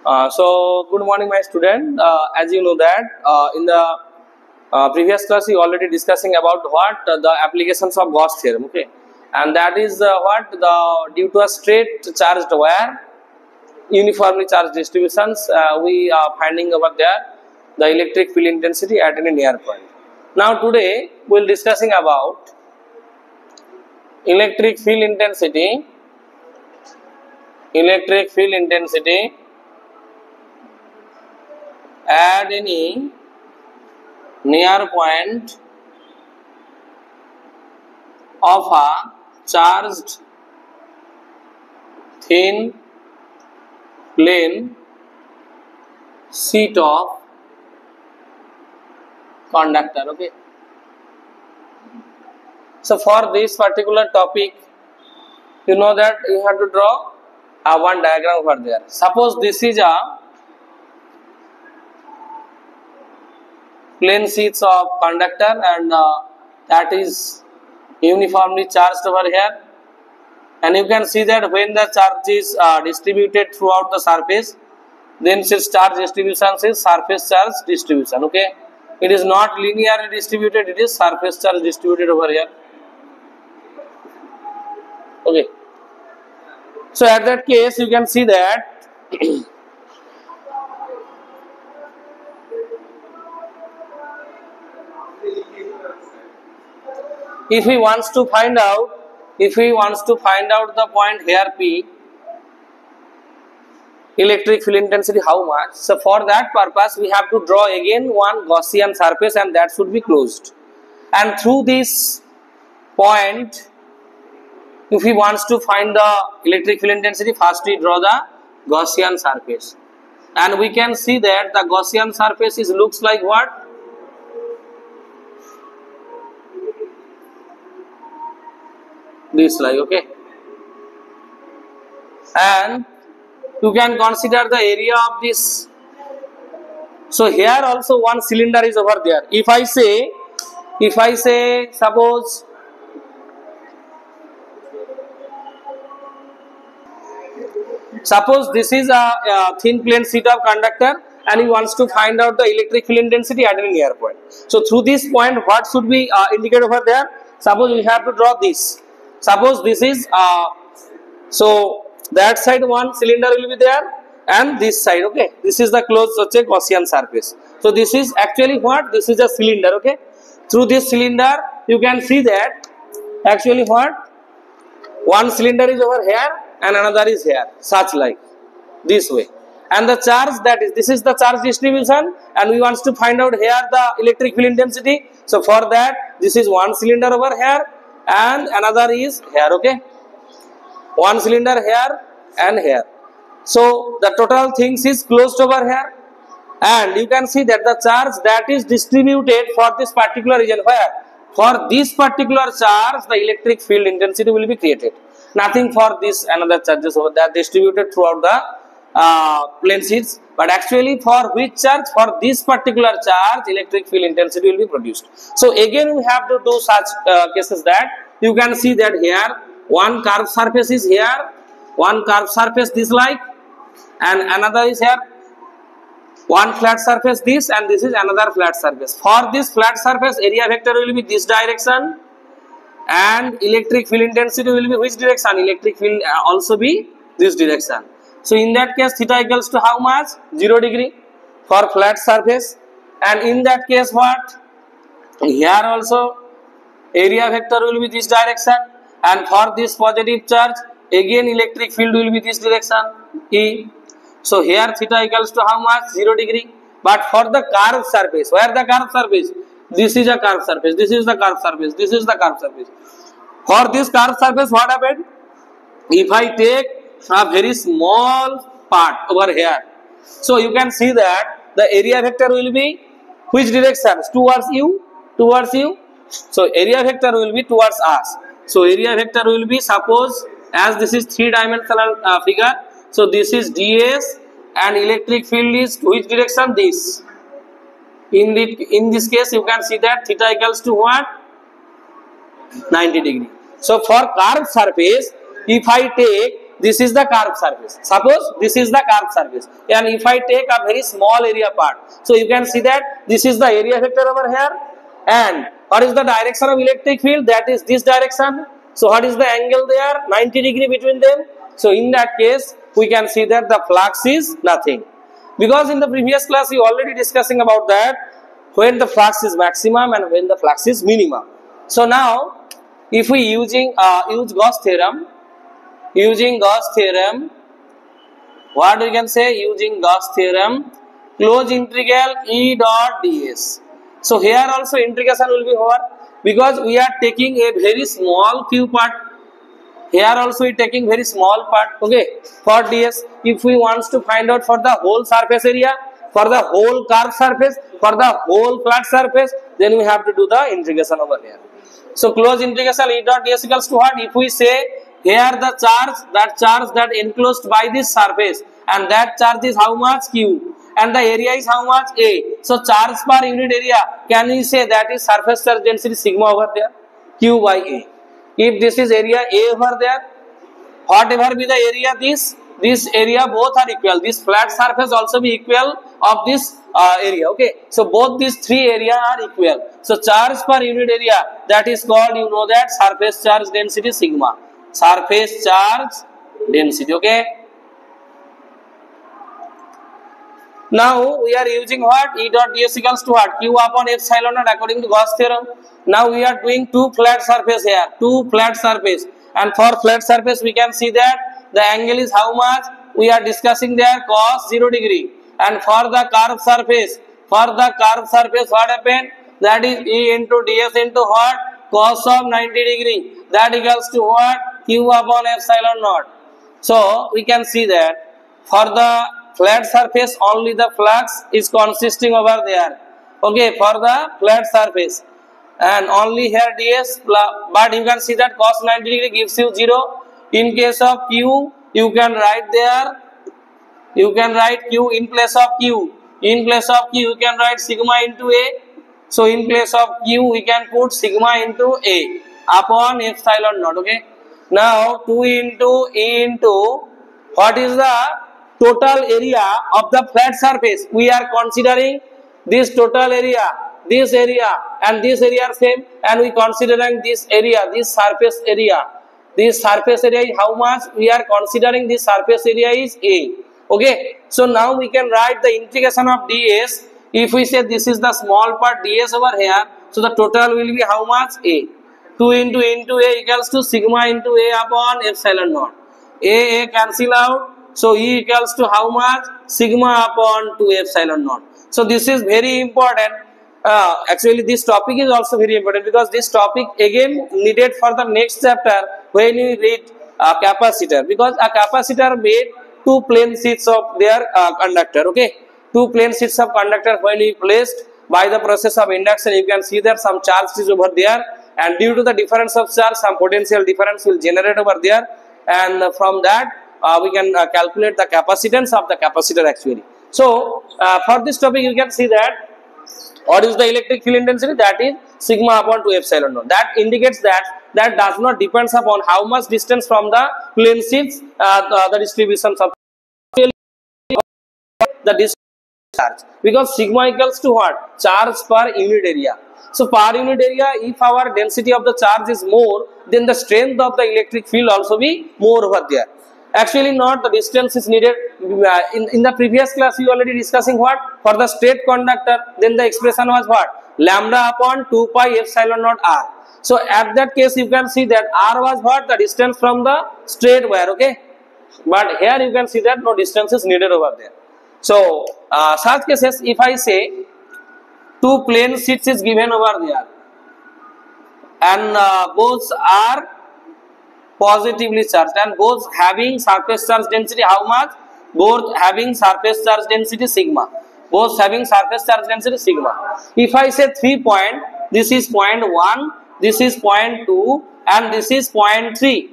So good morning, my student. As you know that in the previous class we already discussing about what the applications of Gauss theorem. Okay, and that is what the due to a straight charged wire, uniformly charged distributions, we are finding over there the electric field intensity at any near point. Now today we will discussing about electric field intensity at any near point of a charged thin plane sheet of conductor. Okay, so for this particular topic, you know that you have to draw a one diagram over there. Suppose this is a plane sheets of conductor and that is uniformly charged over here, and you can see that when the charge is distributed throughout the surface, then this charge distribution is surface charge distribution. Okay, it is not linearly distributed, it is surface charge distributed over here. Okay, so at that case you can see that if we wants to find out the point here P, electric field intensity how much, so for that purpose we have to draw again one Gaussian surface and that should be closed, and through this point if we wants to find the electric field intensity, first we draw the Gaussian surface, and we can see that the Gaussian surface is looks like what? This like, okay, and you can consider the area of this. So here also one cylinder is over there. If I say suppose this is a thin plane sheet of conductor and he wants to find out the electric field intensity at any near point. So through this point what should we indicate over there? Suppose we have to draw this. Suppose this is so that side one cylinder will be there and this side, okay, this is the closed Gaussian surface. So this is actually what? This is a cylinder. Okay, through this cylinder you can see that actually what? One cylinder is over here and another is here, such like this way, and the charge, that is, this is the charge distribution, and we want to find out here the electric field intensity. So for that this is one cylinder over here and another is here. Okay, one cylinder here and here, so the total things is closed over here, and you can see that the charge that is distributed for this particular region, where for this particular charge the electric field intensity will be created. Nothing for this another charges over there distributed throughout the plane sheets, but actually for which charge? For this particular charge electric field intensity will be produced. So again we have to do such cases that you can see that here one curved surface is here, one curved surface this like, and another is here, one flat surface this, and this is another flat surface. For this flat surface area vector will be this direction and electric field intensity will be which direction? Electric field also be this direction. So in that case theta equals to how much? 0 degree for flat surface, and in that case what? Here also area vector will be this direction, and for this positive charge again electric field will be this direction E. So here theta equals to how much? 0 degree. But for the curved surface, where the curved surface? This is a curved surface, this is the curved surface, this is the curved surface. For this curved surface what happened? If I take a very small part over here, so you can see that the area vector will be which direction? Towards you, towards you. So area vector will be towards us. So area vector will be, suppose as this is three-dimensional figure, so this is ds and electric field is which direction? This. In this case you can see that theta equals to what? 90 degree. So for curved surface, if I take this is the curved surface. Suppose this is the curved surface, and if I take a very small area part, so you can see that this is the area vector over here, and what is the direction of electric field? That is this direction. So what is the angle there? 90 degree between them. So in that case, we can see that the flux is nothing, because in the previous class we already discussing about that, when the flux is maximum and when the flux is minimum. So now, if we use Gauss theorem, what we can say? Using Gauss theorem, close integral E dot ds. So here also integration will be over, because we are taking a very small q part. Here also we are taking very small part. Okay, for ds, if we want to find out for the whole surface area, for the whole curved surface, for the whole flat surface, then we have to do the integration over here. So close integration E dot ds equals to what? If we say here the charge that enclosed by this surface, and that charge is how much? Q, and the area is how much? A. So charge per unit area, can we say that is surface charge density sigma over there? Q by A. If this is area A over there, whatever be the area, this area both are equal. This flat surface also be equal of this area. Okay, so both these three area are equal. So charge per unit area, that is called, you know, that surface charge density sigma. Surface charge density. Okay, now we are using what? E dot ds equals to what? Q upon epsilon naught according to Gauss theorem. Now we are doing two flat surface here, two flat surface, and for flat surface we can see that the angle is how much? We are discussing there cos 0 degree. And for the curved surface, what happened? That is E into ds into what? Cos of 90 degree. That equals to what? Q upon epsilon naught. So we can see that for the flat surface only the flux is consisting over there. Okay, for the flat surface, and only here ds, but you can see that cos 90 degree gives you 0. In case of q, you can write there, you can write q in place of q. In place of q, you can write sigma into a. So in place of q, we can put sigma into a upon epsilon naught. Okay. Now 2 into E into what is the total area of the flat surface? We are considering this total area, this area and this area are same, and we considering this area, this surface area. This surface area is how much? We are considering this surface area is A. Okay. So now we can write the integration of ds. If we say this is the small part ds over here, so the total will be how much? A. 2 into A equals to sigma into A upon epsilon naught. A cancel out. So E equals to how much? Sigma upon 2 epsilon naught. So this is very important. Actually this topic is also very important, because this topic again needed for the next chapter when we read capacitor, because a capacitor made two plane sheets of their conductor. Okay, two plane sheets of conductor when we placed by the process of induction, you can see that some charge is over there, and due to the difference of charge some potential difference will generate over there, and from that we can calculate the capacitance of the capacitor actually. So for this topic you can see that what is the electric field intensity? That is sigma upon 2 epsilon naught. That indicates that does not depends upon how much distance from the plane sheets the distributions of the distance charge, because sigma equals to what? Charge per unit area. So per unit area, if our density of the charge is more, then the strength of the electric field also be more over there. Actually not, the distance is needed. In the previous class we already discussing what? For the straight conductor, then the expression was what? Lambda upon 2 pi epsilon naught r. So at that case you can see that r was what? The distance from the straight wire. Okay, but here you can see that no distance is needed over there. So such cases, if I say two plane sheets is given over there, and both are positively charged and both having surface charge density how much? Both having surface charge density sigma. Both having surface charge density sigma. If I say 3 point, this is 0.1, this is 0.2 and this is 0.3.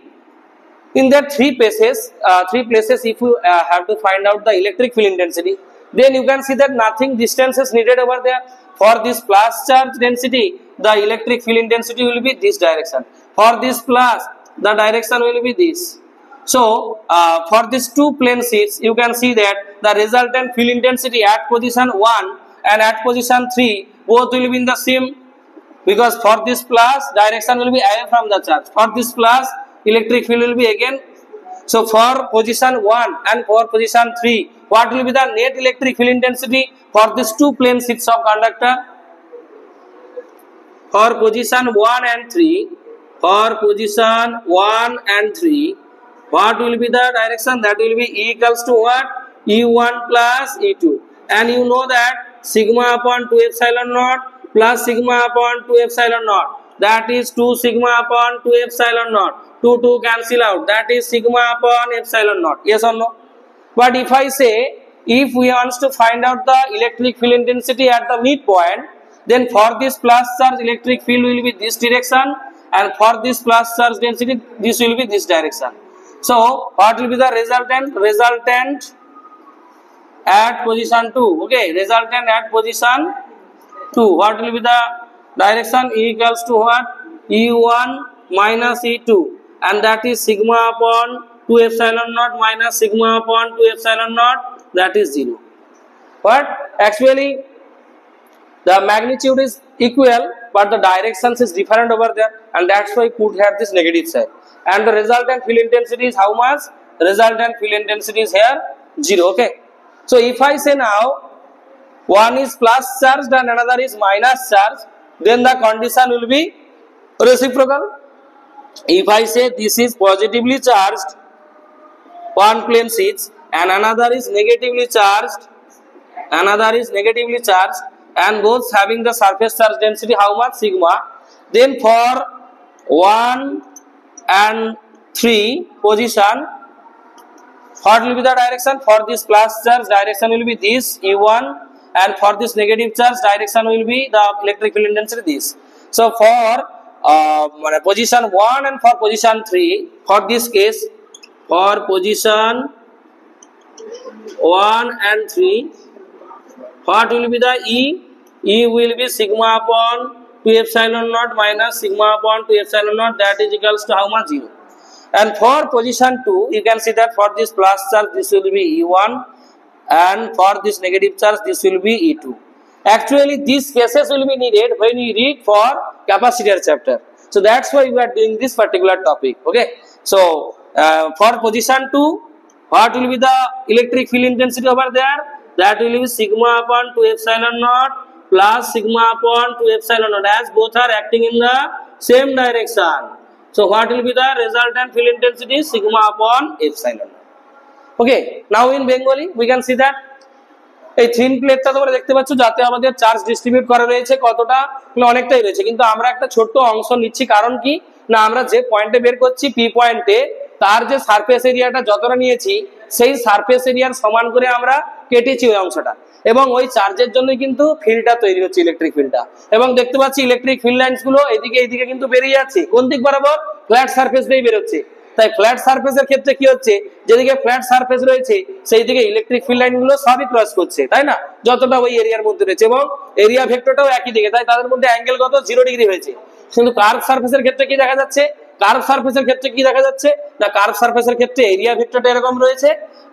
In that three places if you have to find out the electric field intensity, then you can see that nothing distance is needed over there. For this plus charge density, the electric field intensity will be this direction. For this plus, the direction will be this. So for these two plane sheets, you can see that the resultant field intensity at position 1 and at position 3 both will be in the same, because for this plus direction will be away from the charge, for this plus electric field will be again. So for position 1 and for position 3, what will be the net electric field intensity for these two plane sheets of conductor? For position 1 and 3, for position 1 and 3, what will be the direction? That will be E equals to what? E1 plus E2. And you know that sigma upon 2 epsilon naught plus sigma upon 2 epsilon naught, that is 2 sigma upon 2 epsilon naught. 2 cancel out, that is sigma upon epsilon naught. Yes or no? But if I say, if we want to find out the electric field intensity at the midpoint, then for this plus charge electric field will be this direction, and for this plus charge density this will be this direction. So what will be the resultant at position 2? Okay, resultant at position 2, what will be the direction? E equals to what? E1 minus E2, and that is sigma upon 2 epsilon naught minus sigma upon 2 epsilon naught, that is 0. But actually the magnitude is equal, but the directions is different over there, and that's why we could have this negative side. And the resultant field intensity is how much? Resultant field intensity is here 0. Okay, so if I say now one is plus charged and another is minus charged, then the condition will be reciprocal. If I say this is positively charged, one plane sheet, and another is negatively charged, and both having the surface charge density how much? Sigma, then for 1 and 3 position, what will be the direction? For this plus charge direction will be this E1, and for this negative charge direction will be the electric field intensity this. So for position 1 and for position 3, for this case, for position 1 and 3, what will be the E? E will be sigma upon 2 epsilon naught minus sigma upon 2 epsilon naught, that is equals to how much? 0. And for position 2, you can see that for this plus charge this will be E1, and for this negative charge this will be E2. Actually these cases will be needed when we read for capacitor chapter. So that's why we are doing this particular topic. Okay, so for position 2, what will be the electric field intensity over there? That will be sigma upon 2 epsilon naught plus sigma upon 2 epsilon naught, as both are acting in the same direction. So what will be the resultant field intensity? Sigma upon epsilon naught. Okay, now in Bengali we can see that এই thin প্লেটটা তোমরা দেখতে পাচ্ছ, যাতে আমাদের charge distribute করা রয়েছে কতটা, অনেকটাই রয়েছে, কিন্তু আমরা একটা ছোট্ট অংশ নিচ্ছি। কারণ কি না, আমরা যে পয়েন্টে বের করছি পি পয়েন্টে, তার যে সারফেস এরিয়াটা যতটা নিয়েছি সেই সারফেস এরিয়ার সমান করে আমরা কেটেছি ওই অংশটা, এবং ওই চার্জের জন্য কিন্তু ফিল্ডটা তৈরি হচ্ছে, ইলেকট্রিক ফিল্ডটা। এবং দেখতে পাচ্ছি ইলেকট্রিক ফিল্ড লাইনস গুলো এইদিকে কিন্তু বেরিয়ে যাচ্ছে, কোন দিক বরাবর? ফ্ল্যাট সারফেস দিয়ে বেরোচ্ছে। তাই ফ্ল্যাট সারফেসের ক্ষেত্রে কি হচ্ছে, যেদিকে ফ্ল্যাট সারফেস রয়েছে সেই দিকে ইলেকট্রিক ফিল্ড লাইন গুলো সবই ক্রস করছে, তাই না, যতটা ওই এরিয়ার মধ্যে রয়েছে, এবং এরিয়া ভেক্টরটাও একই দিকে, তাই তাদের মধ্যে অ্যাঙ্গেল কত? 0 ডিগ্রি হয়েছে। কিন্তু কার্ভ সারফেসের ক্ষেত্রে কি দেখা যাচ্ছে? কার্ভ সারফেসের ক্ষেত্রে কি দেখা যাচ্ছে না, কার্ভ সারফেসের ক্ষেত্রে এরিয়া ভেক্টরটা এরকম রয়েছে,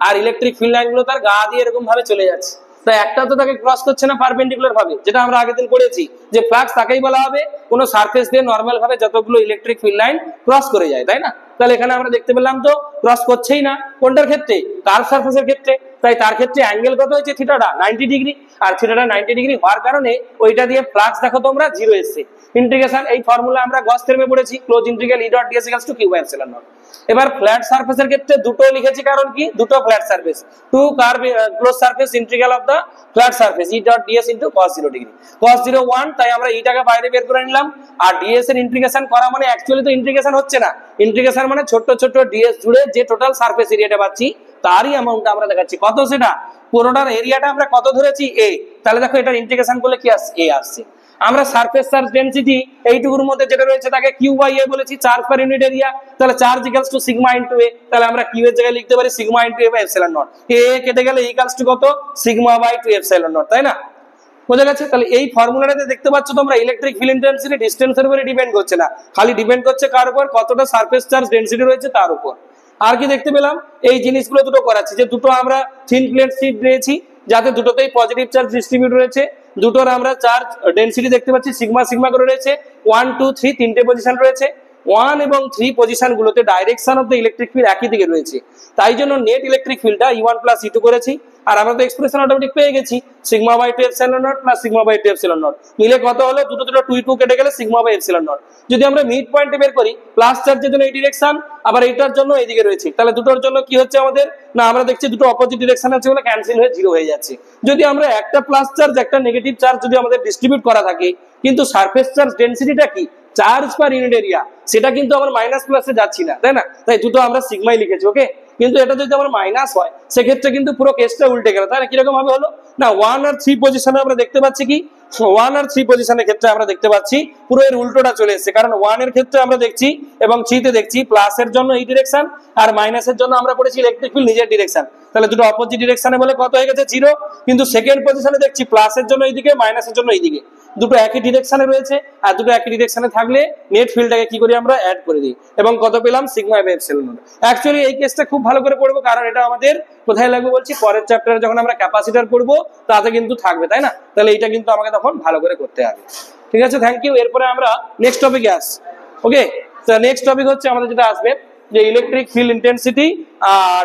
আর ইলেকট্রিক ফিল্ড লাইন গুলো তার গা দিয়ে এরকম ভাবে চলে যাচ্ছে। তাই একটা তো তাকে ক্রস করছে না পারপেন্ডিকুলার ভাবে, যেটা আমরা আগের দিন পড়েছি যে ফ্লাক্স তাকেই বলা হবে কোন সারফেস দিয়ে নরমাল ভাবে যতগুলো ইলেকট্রিক ফিল্ড লাইন ক্রস করে যায়, তাই না। তাহলে এখানে আমরা দেখতে পেলাম তো ক্রস করছেই না, কোনটার ক্ষেত্রে? কার্ভ সারফেসের ক্ষেত্রে। তাই তার ক্ষেত্রে অ্যাঙ্গেল কত হয়েছে? থিটাটা 90 ডিগ্রি, আর থিটাটা 90 ডিগ্রি হওয়ার কারণে ওইটা দিয়ে ফ্লাক্স দেখো তোমরা 0 এসছে। ইন্টিগ্রেশন এই ফর্মুলা আমরা গস থিওরেমে পড়েছি, close integral E dot ds = q by epsilon not. এবার ফ্ল্যাট সারফেসের ক্ষেত্রে দুটো লিখেছি, কারণ কি দুটো flat surface, two curve close surface integral of the flat surface E dot ds * cos 0 degree, cos 0 1, তাই আমরা এটাকে বাইরে বের করে নিলাম। আর ds এর ইন্টিগ্রেশন করা মানে অ্যাকচুয়ালি তো ইন্টিগ্রেশন হচ্ছে না, ইন্টিগ্রেশন মানে ছোট ছোট ds জুড়ে যে টোটাল সারফেস এরিয়াটা পাচ্ছি তারই অ্যামাউন্টটা আমরা দেখাচ্ছি। কত সেটা? পুরোটার এরিয়াটা আমরা কত ধরেছি? a। তাহলে দেখো এটার ইন্টিগ্রেশন করলে কি আসছে? a আসছে। আমরা সারফেস চার্জ ডেনসিটি এইটুকুর মধ্যে যেটা রয়েছে তাকে q বাই a বলেছি, চার্জ পার ইউনিট এরিয়া। তাহলে charge equals to sigma into a, তাহলে আমরা q এর জায়গায় লিখতে পারি sigma into a by epsilon not. a কেটে গেলে ইকুয়ালস টু কত? সিগমা বাই 2 এপসিলন নট, তাই না? বোঝা গেছে? তাহলে এই ফর্মুলাটাতে দেখতে পাচ্ছ তোমরা ইলেকট্রিক ফিল্ড ইন্টেন্সিটি ডিসটেন্সের উপরে ডিপেন্ড করছে না, খালি ডিপেন্ড করছে কার উপর? কতটা সারফেস চার্জ ডেনসিটি রয়েছে তার উপর। আর কি দেখতে পেলাম, এই জিনিসগুলো দুটো করাচ্ছি, যে দুটো আমরা থিন প্লেন শিট নিয়েছি যাতে দুটোতেই পজিটিভ চার্জ ডিস্ট্রিবিউট রয়েছে, দুটোর আমরা চার্জ ডেনসিটি দেখতে পাচ্ছি সিগমা সিগমা করে রয়েছে, 1 2 3 তিনটে পজিশন রয়েছে, 1 এবং 3 পজিশন গুলোতে direction of the electric field একই দিকে রয়েছে, তাই জন্য নেট ইলেকট্রিক ফিল্ডটা E1 প্লাস E2 করেছি। আর আমরা তো এক্সপ্রেশন অটোমেটিক পেয়ে গেছি, sigma by 2 epsilon not plus sigma by 2 epsilon not মিলে কত হলো, দুটো 2 কেটে গেলে সিগমা বাই এপসিলন নট। যদি আমরা মিড পয়েন্টে বের করি, প্লাস চার্জের জন্য এই ডিরেকশন, আবার এইটার জন্য এইদিকে রয়েছে, তাহলে দুটোর জন্য কি হচ্ছে আমাদের, না আমরা দেখছি দুটো অপোজিট ডিরেকশন আছে বলে ক্যান্সেল হয়ে জিরো হয়ে যাচ্ছে। যদি আমরা একটা প্লাস চার্জ একটা নেগেটিভ চার্জ যদি আমাদের ডিস্ট্রিবিউট করা থাকে, কিন্তু সারফেস চার্জ ডেনসিটিটা কি, চার্জ পার ইউনিট এরিয়া, সেটা কিন্তু আমরা মাইনাস প্লাসে যাচ্ছি না, তাই না, তাই দুটো আমরা সিগমাই লিখেছি। ওকে, কিন্তু এটা যদি আমার মাইনাস হয় সেক্ষেত্রে কিন্তু পুরো কেসটা উল্টে গেল, তাই না, কিরকম ভাবে হলো না, 1 আর 3 পজিশনে আমরা দেখতে পাচ্ছি কি, 1 আর 3 পজিশনের ক্ষেত্রে আমরা দেখতে পাচ্ছি পুরো এর উল্টোটা চলে এসেছে, কারণ 1 এর ক্ষেত্রে আমরা দেখছি এবং 3 তে দেখছি প্লাসের জন্য এই ডিরেকশন আর মাইনাসের জন্য আমরা পড়েছি ইলেকট্রিক ফিল্ড নিজের ডিরেকশন, তাহলে দুটো অপোজিট ডিরেকশনে বলে কত হয়ে গেছে, 0। কিন্তু সেকেন্ড পজিশনে দেখছি প্লাসের জন্য এইদিকে মাইনাসের জন্য এইদিকে, দুটো একই ডিরেকশনে রয়েছে, আর দুটো একই ডিরেকশনে থাকলে নেট ফিল্ডটাকে কি করি আমরা অ্যাড করে দিই, এবং কত পেলাম, sigma by epsilon not. Actually এই কেসটা খুব ভালো করে পড়বো, কারণ এটা আমাদের কোথায় লাগবে বলছি, পরের চ্যাপ্টারে যখন আমরা ক্যাপাসিটর পড়বো তাতে কিন্তু থাকবে, তাই না, তাহলে এটা কিন্তু আমাকে তখন ভালো করে করতে হবে। ঠিক আছে, থ্যাংক ইউ। এরপরে আমরা নেক্সট টপিকে আসি। ওকে, তো নেক্সট টপিক হচ্ছে আমাদের যেটা আসবে, যে electric field intensity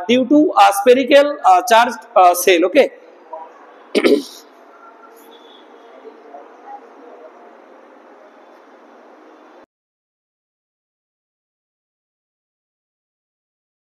due to spherical charge shell. Okay,